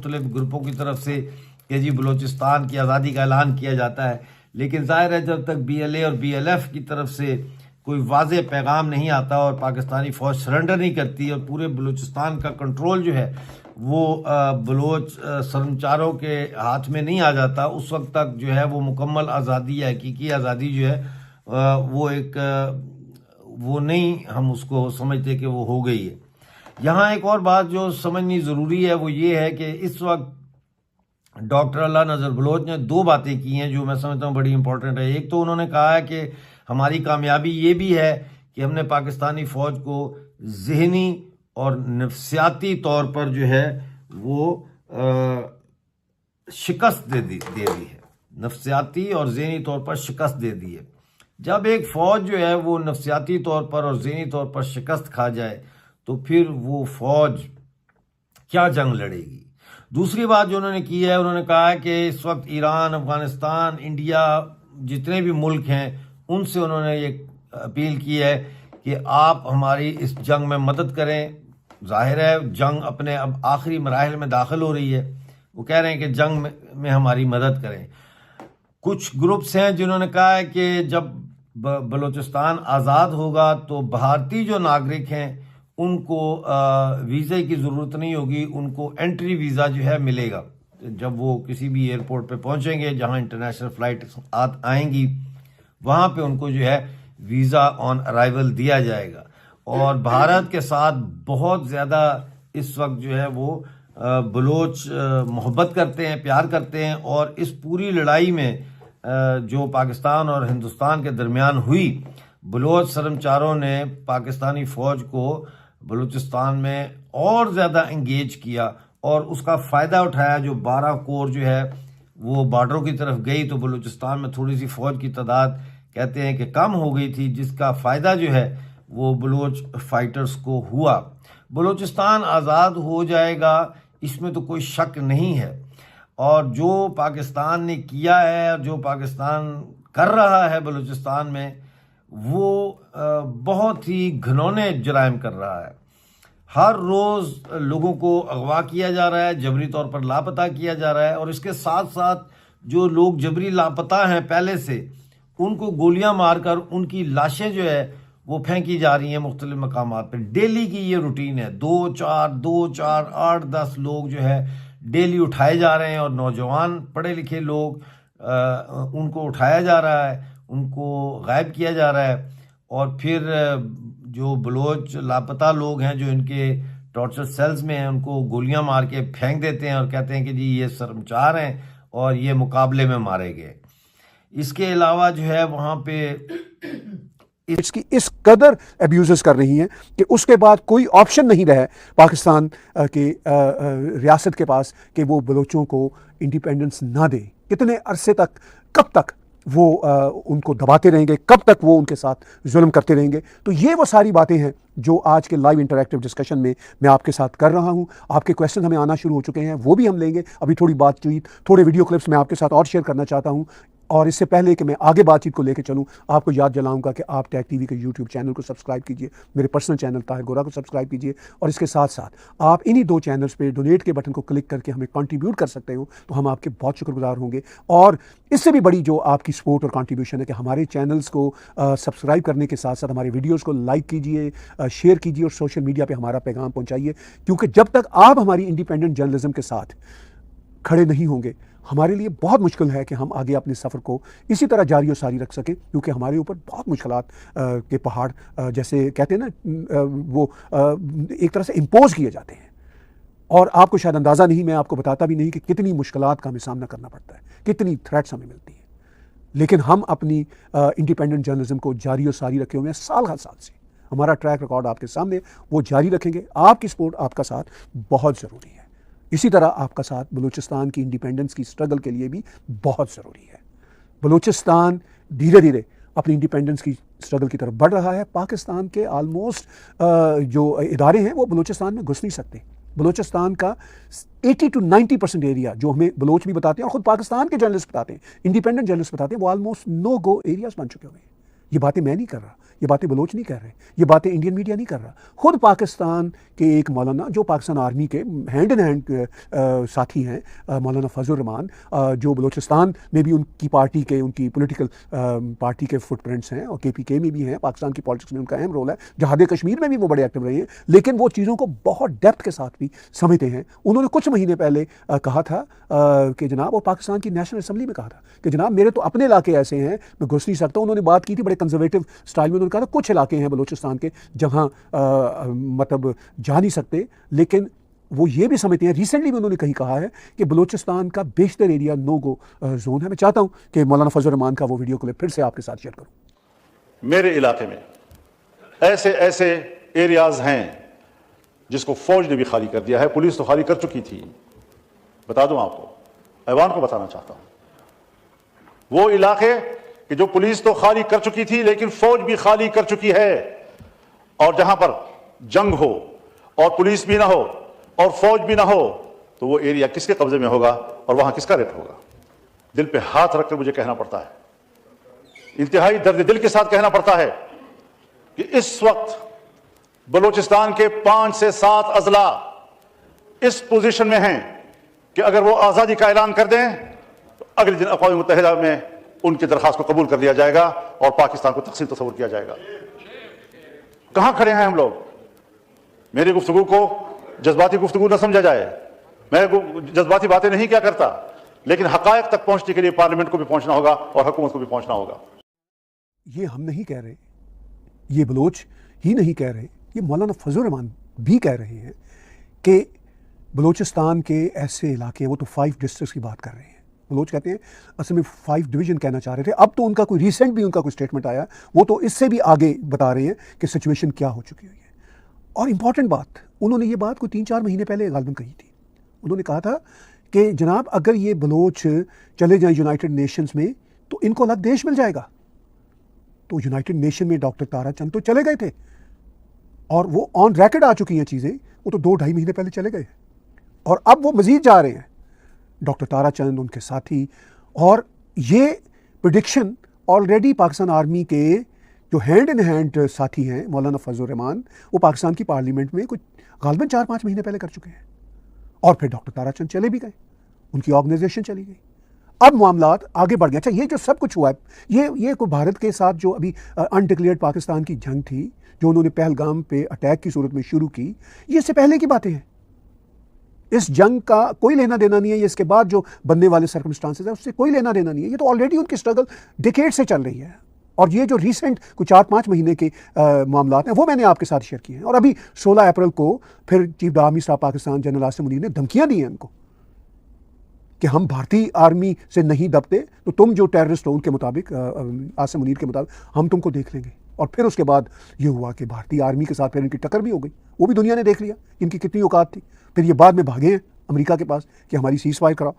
मुख्तलिफ ग्रुपों की तरफ से कि जी बलूचिस्तान की आज़ादी का ऐलान किया जाता है, लेकिन जाहिर है जब तक BLA और BLF की तरफ से कोई वाज़ेह पैगाम नहीं आता और पाकिस्तानी फ़ौज सरेंडर नहीं करती और पूरे बलूचिस्तान का कंट्रोल जो है वो बलोच सरमचारों के हाथ में नहीं आ जाता, उस वक्त तक जो है वो मुकम्मल आज़ादी या हकीकी आज़ादी जो है वो नहीं हम उसको समझते कि वो हो गई है। यहाँ एक और बात जो समझनी ज़रूरी है वो ये है कि इस वक्त डॉक्टर अल्लाह नज़र बलोच ने दो बातें की हैं जो मैं समझता हूँ बड़ी इंपॉर्टेंट है। एक तो उन्होंने कहा है कि हमारी कामयाबी ये भी है कि हमने पाकिस्तानी फ़ौज को ज़हनी और नफ्सियाती तौर पर जो है वो शिकस्त दे दी है, नफ्सियाती और ज़हनी तौर पर शिकस्त दे दी है। जब एक फ़ौज जो है वो नफ्सियाती तौर पर और ज़हनी तौर पर शिकस्त खा जाए तो फिर वो फ़ौज क्या जंग लड़ेगी। दूसरी बात जो उन्होंने की है, उन्होंने कहा है कि इस वक्त ईरान, अफगानिस्तान, इंडिया जितने भी मुल्क हैं उनसे उन्होंने ये अपील की है कि आप हमारी इस जंग में मदद करें। जाहिर है जंग अपने अब आखिरी मराहिल में दाखिल हो रही है, वो कह रहे हैं कि जंग में हमारी मदद करें। कुछ ग्रुप्स हैं जिन्होंने कहा है कि जब बलूचिस्तान आज़ाद होगा तो भारतीय जो नागरिक हैं उनको वीज़े की ज़रूरत नहीं होगी, उनको एंट्री वीज़ा जो है मिलेगा। जब वो किसी भी एयरपोर्ट पे पहुंचेंगे जहां इंटरनेशनल फ़्लाइट आएंगी वहां पे उनको जो है वीज़ा ऑन अराइवल दिया जाएगा। और भारत के साथ बहुत ज़्यादा इस वक्त जो है वो बलोच मोहब्बत करते हैं, प्यार करते हैं। और इस पूरी लड़ाई में जो पाकिस्तान और हिंदुस्तान के दरमियान हुई, बलोच सरमचारों ने पाकिस्तानी फ़ौज को बलूचिस्तान में और ज़्यादा इंगेज किया और उसका फ़ायदा उठाया। जो 12 कोर जो है वो बॉर्डरों की तरफ गई तो बलूचिस्तान में थोड़ी सी फ़ौज की तादाद कहते हैं कि कम हो गई थी, जिसका फ़ायदा जो है वो बलोच फाइटर्स को हुआ। बलूचिस्तान आज़ाद हो जाएगा इसमें तो कोई शक नहीं है। और जो पाकिस्तान ने किया है और जो पाकिस्तान कर रहा है बलूचिस्तान में, वो बहुत ही घिनौने जराइम कर रहा है। हर रोज़ लोगों को अगवा किया जा रहा है, जबरी तौर पर लापता किया जा रहा है। और इसके साथ साथ जो लोग जबरी लापता हैं पहले से, उनको गोलियां मारकर उनकी लाशें जो है वो फेंकी जा रही हैं मुख्तलिफ मकामात पर। डेली की ये रूटीन है, 2-4 8-10 लोग जो है डेली उठाए जा रहे हैं। और नौजवान पढ़े लिखे लोग उनको उठाया जा रहा है, उनको गायब किया जा रहा है। और फिर जो बलोच लापता लोग हैं जो इनके टॉर्चर सेल्स में हैं उनको गोलियां मार के फेंक देते हैं और कहते हैं कि जी ये सरमचार हैं और ये मुकाबले में मारे गए। इसके अलावा जो है वहाँ पे इसकी इस कदर अब्यूज़ कर रही हैं कि उसके बाद कोई ऑप्शन नहीं रहा पाकिस्तान की रियासत के पास कि वो बलोचों को इंडिपेंडेंस ना दे। कितने अरसे तक, कब तक वो उनको दबाते रहेंगे, कब तक वो उनके साथ जुल्म करते रहेंगे। तो ये वो सारी बातें हैं जो आज के लाइव इंटरैक्टिव डिस्कशन में मैं आपके साथ कर रहा हूं। आपके क्वेश्चन हमें आना शुरू हो चुके हैं, वो भी हम लेंगे। अभी थोड़ी बातचीत, थोड़े वीडियो क्लिप्स मैं आपके साथ और शेयर करना चाहता हूं। और इससे पहले कि मैं आगे बातचीत को लेकर चलूं, आपको याद दिलाऊंगा कि आप टैग टीवी के यूट्यूब चैनल को सब्सक्राइब कीजिए, मेरे पर्सनल चैनल ताहिर गोरा को सब्सक्राइब कीजिए। और इसके साथ साथ आप इन्हीं दो चैनल्स पे डोनेट के बटन को क्लिक करके हमें कंट्रीब्यूट कर सकते हो, तो हम आपके बहुत शुक्रगुजार होंगे। और इससे भी बड़ी जो आपकी सपोर्ट और कंट्रीब्यूशन है कि हमारे चैनल्स को सब्सक्राइब करने के साथ साथ हमारे वीडियोज़ को लाइक कीजिए, शेयर कीजिए और सोशल मीडिया पर हमारा पैगाम पहुँचाइए। क्योंकि जब तक आप हमारी इंडिपेंडेंट जर्नलिज्म के साथ खड़े नहीं होंगे, हमारे लिए बहुत मुश्किल है कि हम आगे अपने सफ़र को इसी तरह जारी और सारी रख सकें। क्योंकि हमारे ऊपर बहुत मुश्किलात के पहाड़ जैसे कहते हैं ना, वो एक तरह से इम्पोज किए जाते हैं। और आपको शायद अंदाज़ा नहीं, मैं आपको बताता भी नहीं कि कितनी मुश्किलात का हमें सामना करना पड़ता है, कितनी थ्रेट्स हमें मिलती हैं। लेकिन हम अपनी इंडिपेंडेंट जर्नलिज्म को जारी और सारी रखे हुए हैं साल हर साल से। हमारा ट्रैक रिकॉर्ड आपके सामने, वो जारी रखेंगे। आपकी सपोर्ट, आपका साथ बहुत ज़रूरी है। इसी तरह आपका साथ बलूचिस्तान की इंडिपेंडेंस की स्ट्रगल के लिए भी बहुत ज़रूरी है। बलूचिस्तान धीरे धीरे अपनी इंडिपेंडेंस की स्ट्रगल की तरफ बढ़ रहा है। पाकिस्तान के ऑलमोस्ट जो इदारे हैं वो बलूचिस्तान में घुस नहीं सकते। बलूचिस्तान का 80 to 90% एरिया, जो हमें बलोच भी बताते हैं और ख़ुद पाकिस्तान के जर्नलिस्ट बताते हैं, इंडिपेंडेंट जर्नलिस्ट बताते हैं, वो ऑलमोस्ट नो गो एरियाज बन चुके हुए हैं। ये बातें मैं नहीं कर रहा, ये बातें बलोच नहीं कह रहे, ये बातें इंडियन मीडिया नहीं कर रहा। खुद पाकिस्तान के एक मौलाना जो पाकिस्तान आर्मी के हैंड इन हैंड साथी हैं, मौलाना फजल रहमान, जो बलोचिस्तान में भी उनकी पार्टी के, उनकी पॉलिटिकल पार्टी के फुटप्रिंट्स हैं और KPK में भी हैं, पाकिस्तान की पॉलिटिक्स में उनका अहम रोल है, जहाद कश्मीर में भी वो बड़े एक्टिव रहे हैं, लेकिन वो चीज़ों को बहुत डेप्थ के साथ भी समझते हैं। उन्होंने कुछ महीने पहले कहा था कि जनाब, और पाकिस्तान की नेशनल असम्बली में कहा था कि जनाब मेरे तो अपने इलाके ऐसे हैं, मैं घुस नहीं सकता। उन्होंने बात की थी बड़े कंजर्वेटिव स्टाइल में, उन्होंने कहा था कुछ इलाके हैं बलूचिस्तान के जहाँ मतलब जा नहीं सकते, लेकिन वो ये भी समझते हैं, रिसेंटली में उन्होंने कहीं कहा है कि बलूचिस्तान का बेशतर एरिया नो गो जोन है। मैं चाहता हूँ कि मौलाना फजल रहमान का वो वीडियो क्लिप फिर से आपके साथ शेयर करूँ। मेरे इलाके में ऐसे ऐसे एरियाज हैं जिसको फौज ने भी खाली कर दिया है, पुलिस तो खाली कर चुकी थी। बता दूं आपको, ऐवान को बताना चाहता हूं, वो इलाके कि जो पुलिस तो खाली कर चुकी थी लेकिन फौज भी खाली कर चुकी है, और जहां पर जंग हो और पुलिस भी ना हो और फौज भी ना हो, तो वो एरिया किसके कब्जे में होगा और वहां किसका रेट होगा? दिल पे हाथ रखकर मुझे कहना पड़ता है, इंतहाई दर्द दिल के साथ कहना पड़ता है कि इस वक्त बलूचिस्तान के 5 से 7 अजला इस पोजीशन में हैं कि अगर वो आजादी का ऐलान कर दें तो अगले दिन अक़वाम मुत्तहिदा में उनकी दरखास्त को कबूल कर लिया जाएगा और पाकिस्तान को तक़सीम तस्वुर किया जाएगा। कहां खड़े हैं हम लोग? मेरी गुफ्तगू को जज्बाती गुफ्तगू न समझा जाए, मैं जज्बाती बातें नहीं क्या करता, लेकिन हकायक तक पहुंचने के लिए पार्लियामेंट को भी पहुंचना होगा और हुकूमत को भी पहुंचना होगा। ये हम नहीं कह रहे, ये बलोच ही नहीं कह रहे, ये मौलाना फजल रहमान भी कह रहे हैं कि बलूचिस्तान के ऐसे इलाके हैं, वो तो 5 डिस्ट्रिक्ट्स की बात कर रहे हैं। बलोच कहते हैं, असल में 5 डिवीजन कहना चाह रहे थे। अब तो उनका कोई रिसेंट भी उनका कोई स्टेटमेंट आया, वो तो इससे भी आगे बता रहे हैं कि सिचुएशन क्या हो चुकी हुई है। और इम्पॉर्टेंट बात, उन्होंने ये बात कोई 3-4 महीने पहले गालिबन कही थी। उन्होंने कहा था कि जनाब अगर ये बलोच चले जाएं यूनाइटेड नेशंस में तो इनको अलग देश मिल जाएगा। तो यूनाइटेड नेशन में डॉक्टर तारा चंद तो चले गए थे और वो ऑन रैकेड आ चुकी हैं चीज़ें, वो तो 2-2.5 महीने पहले चले गए और अब वो मजीद जा रहे हैं, डॉक्टर तारा चंद, उनके साथी। और ये प्रेडिक्शन ऑलरेडी पाकिस्तान आर्मी के जो हैंड इन हैंड साथी हैं मौलाना फजल रहमान, वो पाकिस्तान की पार्लियामेंट में कुछ गालिबन 4-5 महीने पहले कर चुके हैं। और फिर डॉक्टर तारा चंद चले भी गए, उनकी ऑर्गेनाइजेशन चली गई। अब मामलात आगे बढ़ गए। अच्छा, ये जो सब कुछ हुआ है, ये कोई भारत के साथ जो अभी अनडिक्लेयर्ड पाकिस्तान की जंग थी, जो उन्होंने पहलगाम पे अटैक की सूरत में शुरू की, ये इससे पहले की बातें हैं। इस जंग का कोई लेना देना नहीं है, ये इसके बाद जो बनने वाले सर्कमस्टांसेस है उससे कोई लेना देना नहीं है। ये तो ऑलरेडी उनकी स्ट्रगल डिकेड से चल रही है। और ये जो रिसेंट कुछ 4-5 महीने के मामलात हैं वो मैंने आपके साथ शेयर किए हैं। और अभी 16 अप्रैल को फिर chief army staff Pakistan general Asim Munir ने धमकियां दी हैं उनको कि हम भारतीय आर्मी से नहीं दबते तो तुम जो टेररिस्ट हो, उनके मुताबिक, आसिम मुनीर के मुताबिक, हम तुमको देख लेंगे। और फिर उसके बाद ये हुआ कि भारतीय आर्मी के साथ फिर इनकी टक्कर भी हो गई, वो भी दुनिया ने देख लिया इनकी कितनी औकात थी। फिर ये बाद में भागे हैं अमेरिका के पास कि हमारी सीज फायर कराओ।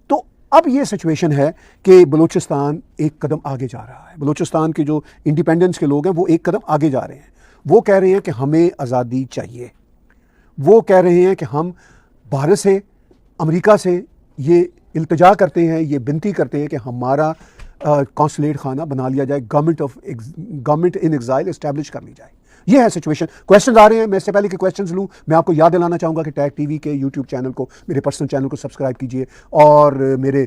तो अब ये सिचुएशन है कि बलूचिस्तान एक कदम आगे जा रहा है। बलूचिस्तान के जो इंडिपेंडेंस के लोग हैं वो एक कदम आगे जा रहे हैं। वो कह रहे हैं कि हमें आज़ादी चाहिए। वो कह रहे हैं कि हम भारत से, अमेरिका से ये इल्तिजा करते हैं, ये विनती करते हैं कि हमारा कॉन्सुलेट खाना बना लिया जाए, गवर्नमेंट इन एग्जाइल इस्टेब्लिश कर ली जाए। ये है सिचुएशन। क्वेश्चन आ रहे हैं, मैं इससे पहले कि क्वेश्चंस लूँ, मैं आपको याद दिलाना चाहूँगा कि टैग टीवी के यूट्यूब चैनल को, मेरे पर्सनल चैनल को सब्सक्राइब कीजिए और मेरे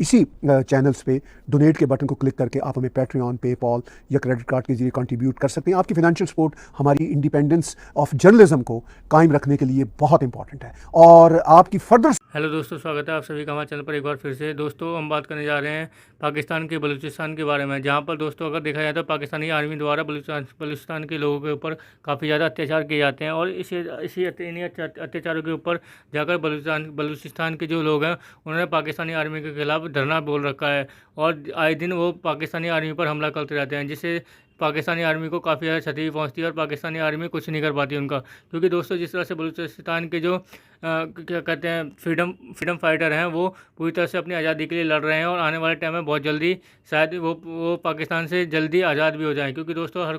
इसी चैनल्स पे डोनेट के बटन को क्लिक करके आप हमें पैट्रियन, पेपॉल या क्रेडिट कार्ड के जरिए कंट्रीब्यूट कर सकते हैं। आपकी फाइनेंशियल सपोर्ट हमारी इंडिपेंडेंस ऑफ जर्नलिज्म को कायम रखने के लिए बहुत इंपॉर्टेंट है। और आपकी फर्दर हेलो दोस्तों, स्वागत है आप सभी का हमारे चैनल पर एक बार फिर से। दोस्तों, हम बात करने जा रहे हैं पाकिस्तान के बलूचिस्तान के बारे में, जहां पर दोस्तों अगर देखा जाए तो पाकिस्तानी आर्मी द्वारा बलूचिस्तान के लोगों के ऊपर काफ़ी ज़्यादा अत्याचार किए जाते हैं। और इसी अत्याचारों के ऊपर जाकर बलूचिस्तान के जो लोग हैं उन्होंने पाकिस्तानी आर्मी के खिलाफ धरना बोल रखा है और आए दिन वो पाकिस्तानी आर्मी पर हमला करते रहते हैं, जिससे पाकिस्तानी आर्मी को काफ़ी ज़्यादा क्षति पहुंचती है और पाकिस्तानी आर्मी कुछ नहीं कर पाती उनका। क्योंकि दोस्तों, जिस तरह से बलूचिस्तान के जो क्या कहते हैं फ्रीडम फाइटर हैं, वो पूरी तरह से अपनी आज़ादी के लिए लड़ रहे हैं और आने वाले टाइम में बहुत जल्दी शायद वो पाकिस्तान से जल्दी आज़ाद भी हो जाएं, क्योंकि दोस्तों हर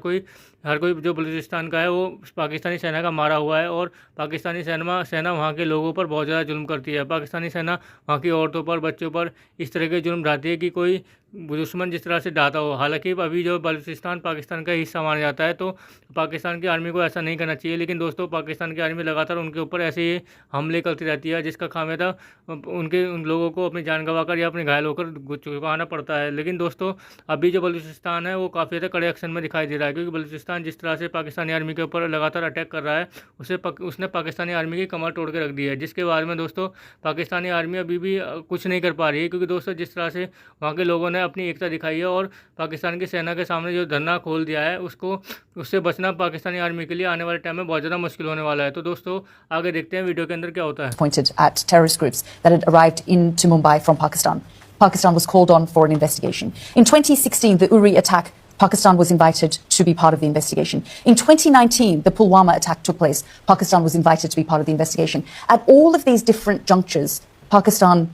कोई जो बलूचिस्तान का है वो पाकिस्तानी सेना का मारा हुआ है और पाकिस्तानी सेना वहाँ के लोगों पर बहुत ज़्यादा जुल्म करती है। पाकिस्तानी सेना वहाँ की औरतों पर, बच्चों पर इस तरह के जुल्म ढाती है कि कोई दुश्मन जिस तरह से ढाता हो। हालांकि अभी जो बलूचिस्तान पाकिस्तान का हिस्सा माना जाता है, तो पाकिस्तान की आर्मी को ऐसा नहीं करना चाहिए, लेकिन दोस्तों पाकिस्तान की आर्मी लगातार उनके ऊपर ऐसे ही हमले करती रहती है, जिसका खामियाजा उन लोगों को अपनी जान गंवाकर या अपने घायल होकर चुकाना पड़ता है। लेकिन दोस्तों अभी जो बलूचिस्तान है वो काफ़ी ज़्यादा कड़े एक्शन में दिखाई दे रहा है, क्योंकि बलूचिस्तान जिस तरह से पाकिस्तानी आर्मी के ऊपर लगातार अटैक कर रहा है, उसने पाकिस्तानी आर्मी की कमर तोड़ के रख दी है, जिसके बाद में दोस्तों पाकिस्तानी आर्मी अभी भी कुछ नहीं कर पा रही है, क्योंकि दोस्तों जिस तरह से वहाँ के लोगों ने अपनी एकता दिखाई है और पाकिस्तान की सेना के सामने जो धरना खोल दिया है, उससे बचना पाकिस्तानी आर्मी के लिए आने वाले टाइम में बहुत ज़्यादा मुश्किल होने वाला है। तो दोस्तों आगे देखते हैं वीडियो के अंदर क्या होता है। Pointed at terrorist groups that had arrived into Mumbai from Pakistan. Pakistan was called on for an investigation. In 2016, the Uri attack, Pakistan was invited to be part of the investigation. In 2019, the Pulwama attack took place. Pakistan was invited to be part of the investigation. At all of these different junctures, Pakistan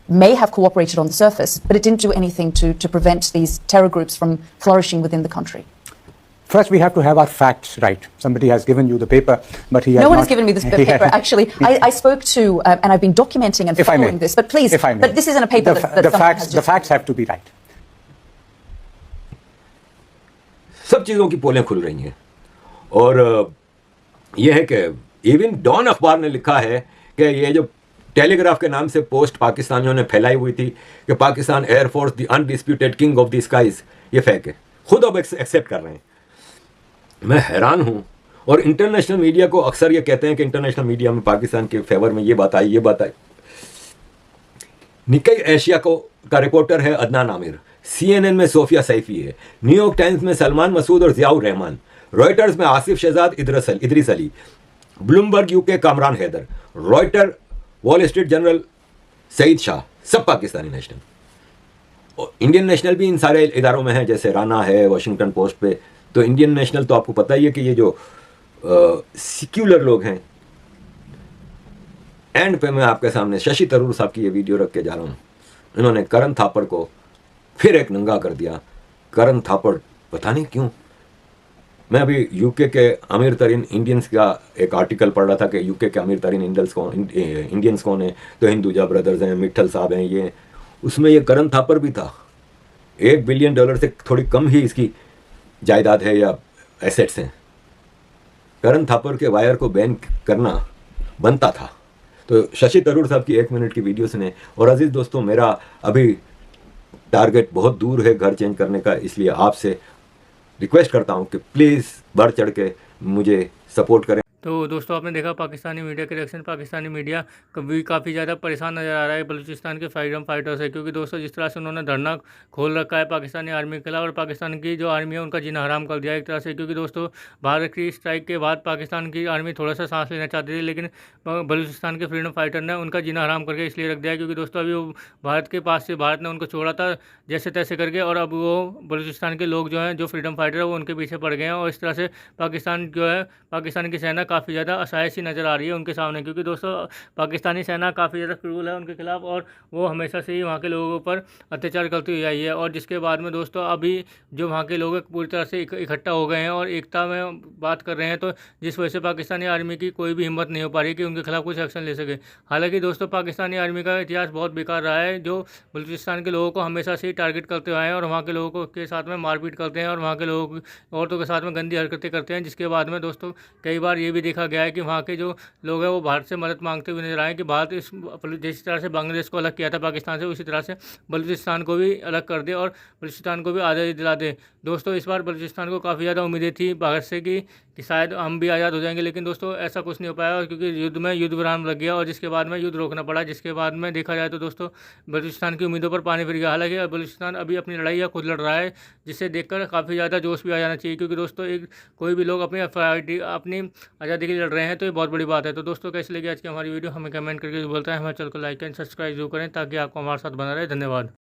may have cooperated on the surface, but it didn't do anything to prevent these terror groups from flourishing within the country. First, we have to have our facts right. Somebody has given you the paper, but he has No one not, has given me this paper, actually. I spoke to, and I've been documenting and if I may, following this, but please, if I may, but this isn't a paper that the someone facts, has the just... facts have to be right. सब चीज़ों की पोलें खुल रही हैं और यह है कि इवन डॉन अखबार ने लिखा है कि ये जो टेलीग्राफ के नाम से पोस्ट पाकिस्तानियों ने फैलाई हुई थी कि Pakistan air force the undisputed king of the skies, ये फेक है, खुद अब एक्सेप्ट कर रहे हैं। मैं हैरान हूँ। और इंटरनेशनल मीडिया को अक्सर ये कहते हैं कि इंटरनेशनल मीडिया में पाकिस्तान के फेवर में ये बात आई। निकाई एशिया का रिपोर्टर है अदनान आमिर, CNN में सोफिया सैफी है, न्यूयॉर्क टाइम्स में सलमान मसूद और जियाउर रहमान, रॉयटर्स में Asif Shahzad Idrees Ali, Bloomberg UK Kamran Haider, Reuter Wall Street Journal Syed Shah, सब पाकिस्तानी नेशनल। और इंडियन नेशनल भी इन सारे इदारों में है, जैसे राना है वॉशिंगटन पोस्ट पे। तो इंडियन नेशनल तो आपको पता ही है कि ये जो सिक्युलर लोग हैं। एंड पे मैं आपके सामने शशि थरूर साहब की ये वीडियो रख के जा रहा हूँ। इन्होंने करण थापड़ को फिर एक नंगा कर दिया। करण थापड़ पता नहीं क्यों, मैं अभी UK के अमीर तरीन इंडियंस का एक आर्टिकल पढ़ रहा था कि UK के अमीर तरीन इंडियंस कौन है, तो हिंदुजा ब्रदर्स हैं, मिट्ठल साहब हैं, ये उसमें ये करण थापड़ भी था। $1 बिलियन से थोड़ी कम ही इसकी जायदाद है या एसेट्स हैं। करण थापड़ के वायर को बैन करना बनता था। तो शशि थरूर साहब की 1 मिनट की वीडियो सुने। और अजीज दोस्तों, मेरा अभी टारगेट बहुत दूर है घर चेंज करने का, इसलिए आपसे रिक्वेस्ट करता हूं कि प्लीज़ बढ़ चढ़ के मुझे सपोर्ट करें। तो दोस्तों आपने देखा पाकिस्तानी मीडिया के रिएक्शन। पाकिस्तानी मीडिया कभी काफ़ी ज़्यादा परेशान नज़र आ रहा है बलूचिस्तान के फ्रीडम फाइटर्स है, क्योंकि दोस्तों जिस तरह से उन्होंने धरना खोल रखा है पाकिस्तानी आर्मी के खिलाफ, और पाकिस्तान की जो आर्मी है उनका जीना हराम कर दिया एक तरह से। क्योंकि दोस्तों भारत की स्ट्राइक के बाद पाकिस्तान की आर्मी थोड़ा सा सांस लेना चाहती थी, लेकिन बलूचिस्तान के फ्रीडम फाइटर ने उनका जीना हराम करके इसलिए रख दिया है क्योंकि दोस्तों अभी वो भारत के पास से भारत ने उनको छोड़ा था जैसे तैसे करके, और अब वो बलूचिस्तान के लोग जो हैं, जो फ्रीडम फाइटर है, वो उनके पीछे पड़ गए हैं। और इस तरह से पाकिस्तान जो है, पाकिस्तान की सेना काफ़ी ज़्यादा असहाय सी नज़र आ रही है उनके सामने, क्योंकि दोस्तों पाकिस्तानी सेना काफ़ी ज़्यादा क्रूर है उनके खिलाफ, और वो हमेशा से ही वहाँ के लोगों पर अत्याचार करती हुई आई है। और जिसके बाद में दोस्तों अभी जो वहाँ के लोग पूरी तरह से इकट्ठा हो गए हैं और एकता में बात कर रहे हैं, तो जिस वजह से पाकिस्तानी आर्मी की कोई भी हिम्मत नहीं हो पा रही कि उनके खिलाफ कुछ एक्शन ले सके। हालांकि दोस्तों पाकिस्तानी आर्मी का इतिहास बहुत बेकार रहा है, जो बलूचिस्तान के लोगों को हमेशा से ही टारगेट करते हुए आए हैं और वहाँ के लोगों के साथ में मारपीट करते हैं और वहाँ के लोगों औरतों के साथ में गंदी हरकतें करते हैं। जिसके बाद में दोस्तों कई बार ये भी देखा गया है कि वहाँ के जो लोग हैं वो भारत से मदद मांगते हुए नजर आए कि भारत जिस तरह से बांग्लादेश को अलग किया था पाकिस्तान से, उसी तरह से बलूचिस्तान को भी अलग कर दे और बलूचिस्तान को भी आज़ादी दिला दे। दोस्तों इस बार बलूचिस्तान को काफ़ी ज़्यादा उम्मीदें थी भारत से कि शायद हम भी आज़ाद हो जाएंगे, लेकिन दोस्तों ऐसा कुछ नहीं हो पाया क्योंकि युद्ध में युद्ध विराम लग गया और जिसके बाद में युद्ध रोकना पड़ा। जिसके बाद में देखा जाए तो दोस्तों बलूचिस्तान की उम्मीदों पर पानी फिर गया। हालांकि बलूचिस्तान अभी अपनी लड़ाई खुद लड़ रहा है, जिससे देखकर काफ़ी ज़्यादा जोश भी आ जाना चाहिए, क्योंकि दोस्तों कोई भी लोग अपनी आज़ादी के लिए लड़ रहे हैं तो ये बहुत बड़ी बात है। तो दोस्तों कैसी लगी आज की हमारी वीडियो, हमें कमेंट करके बोलता है। हमारे चैनल को लाइक एंड सब्सक्राइब जरूर करें ताकि आपको हमारे साथ बना रहे। धन्यवाद।